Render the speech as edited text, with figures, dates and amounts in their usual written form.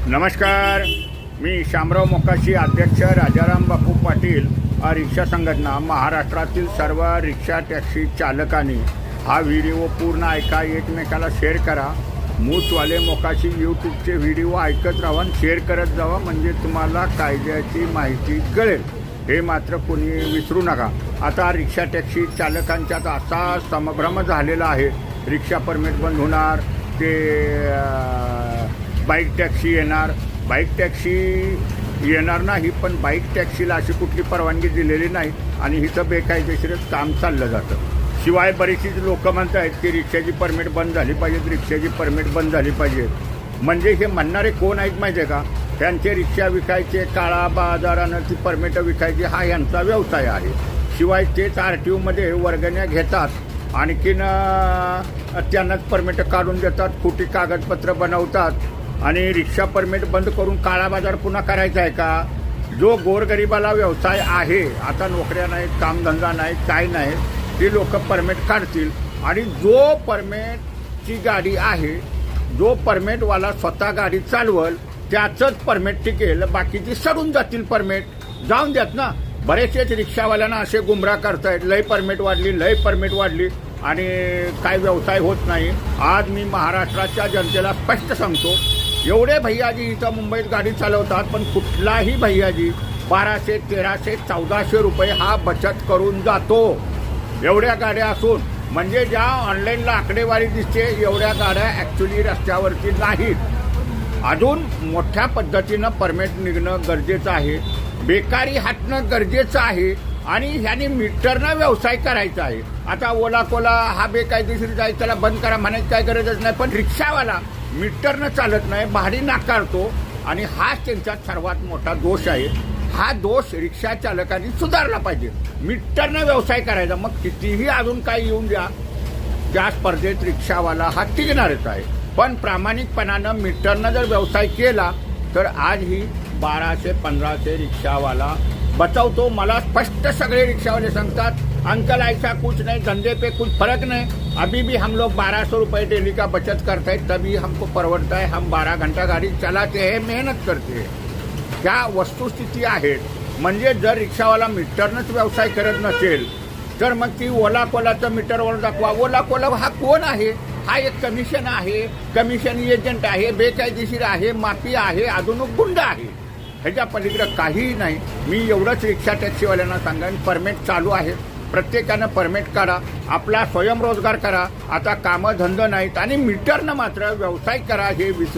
नमस्कार, मी शामराव मोकाशी, अध्यक्ष राजाराम बापू पाटील रिक्षा संघटना। महाराष्ट्रातील सर्व रिक्षा टॅक्सी चालकांनी हा व्हिडिओ पूर्ण ऐका, एकमेकाला शेअर करा। मूचवाले मोकाशी यूट्यूबचे व्हिडिओ ऐकत राहा, शेअर करत जावा, म्हणजे तुम्हाला कायद्याची माहिती कळेल, हे मात्र कोणी विसरू नका। आता रिक्षा टॅक्सी चालकांच्यात असा संभ्रम झालेला आहे, रिक्षा परमिट बंद होणार, ते बाईक टॅक्सी येणार, बाईक टॅक्सी येणार नाही, पण बाईक टॅक्सीला अशी कुठली परवानगी दिलेली नाही आणि हिचं बेकायदेशीरच काम चाललं जातं। शिवाय बरीचशीच लोक म्हणत आहेत की रिक्षाची परमिट बंद झाली पाहिजे, रिक्षाची परमिट बंद झाली पाहिजे। म्हणजे हे म्हणणारे कोण आहेत माहिती आहे का? त्यांचे रिक्षा विकायचे, काळा बाजारानं ती परमिट विकायची, हा यांचा व्यवसाय आहे। शिवाय तेच RTOमध्ये वर्गण्या घेतात, आणखीन त्यांनाच परमिट काढून देतात, खोटी कागदपत्र बनवतात आणि रिक्षा परमिट बंद करून काळा बाजार पुन्हा करायचा आहे का? जो गोरगरिबाला व्यवसाय आहे, आता नोकऱ्या नाहीत, कामधंदा नाही, काय नाही, ते लोक परमिट काढतील आणि जो परमिटची गाडी आहे, जो परमिटवाला स्वतः गाडी चालवल त्याचंच परमिट टिकेल, बाकीची सडून जातील। परमिट जाऊन द्यात ना। बरेचसेच रिक्षावाल्यांना असे गुमराह करतायत, लय परमिट वाढली, लय परमिट वाढली आणि काय व्यवसाय होत नाही। आज मी महाराष्ट्राच्या जनतेला स्पष्ट सांगतो, एवढे भैयाजी इथं मुंबईत गाडी चालवतात, पण कुठलाही भैयाजी 1200, 1300, 1400 रुपये हा बचत करून जातो, एवढ्या गाड्या असून। म्हणजे ज्या ऑनलाईनला आकडेवारी दिसते, एवढ्या गाड्या ॲक्च्युली रस्त्यावरती नाहीत। अजून मोठ्या पद्धतीनं परमिट निघणं गरजेचं आहे, बेकारी हटणं गरजेचं आहे आणि ह्याने मीटरनं व्यवसाय करायचा आहे। आता ओला कोला हा बेकायदेशीर जायचं, त्याला बंद करा म्हणायची काय गरजच नाही, पण रिक्षावाला मीटरनं चालत नाही, भाडी नाकारतो आणि हाच त्यांच्यात सर्वात मोठा दोष आहे। हा दोष रिक्षा चालकांनी सुधारला पाहिजे, मीटरनं व्यवसाय करायचा। मग कितीही अजून काही येऊन द्या, त्या स्पर्धेत रिक्षावाला हा टिकणारच आहे, पण प्रामाणिकपणानं मीटरनं जर व्यवसाय केला तर आज ही 1200, 1500 रिक्षावाला बचावतो। मला स्पष्ट सगळे रिक्षावाले सांगतात, अंकल ऐसा कुछ नहीं, धंधे पे कुछ फर्क नहीं, अभी भी हम लोग 1200 रुपये डेली का बचत करते हैं, तभी हमको परवड़ता है, हम 12 घंटा गाड़ी चलाते हैं, मेहनत करते हैं। क्या वस्तुस्थिती आहेत। म्हणजे जर रिक्षावाला मीटरनंच व्यवसाय करत नसेल तर मग ती ओला कोलाचं मीटरवर दाखवा। ओला कोला हा कोण आहे? हा एक कमिशन आहे, कमिशन एजंट आहे, बेकायदेशीर आहे, माफी आहे, अजून गुंड आहे, ह्याच्या पलीकडे काहीही नाही। मी एवढंच रिक्षा टॅक्सीवाल्यांना सांगेन, परमिट चालू आहे, प्रत्येकानं परमिट काढा, आपला स्वयंरोजगार करा। आता कामं धंदा नाहीत आणि मीटरनं मात्र व्यवसाय करा, हे विसरू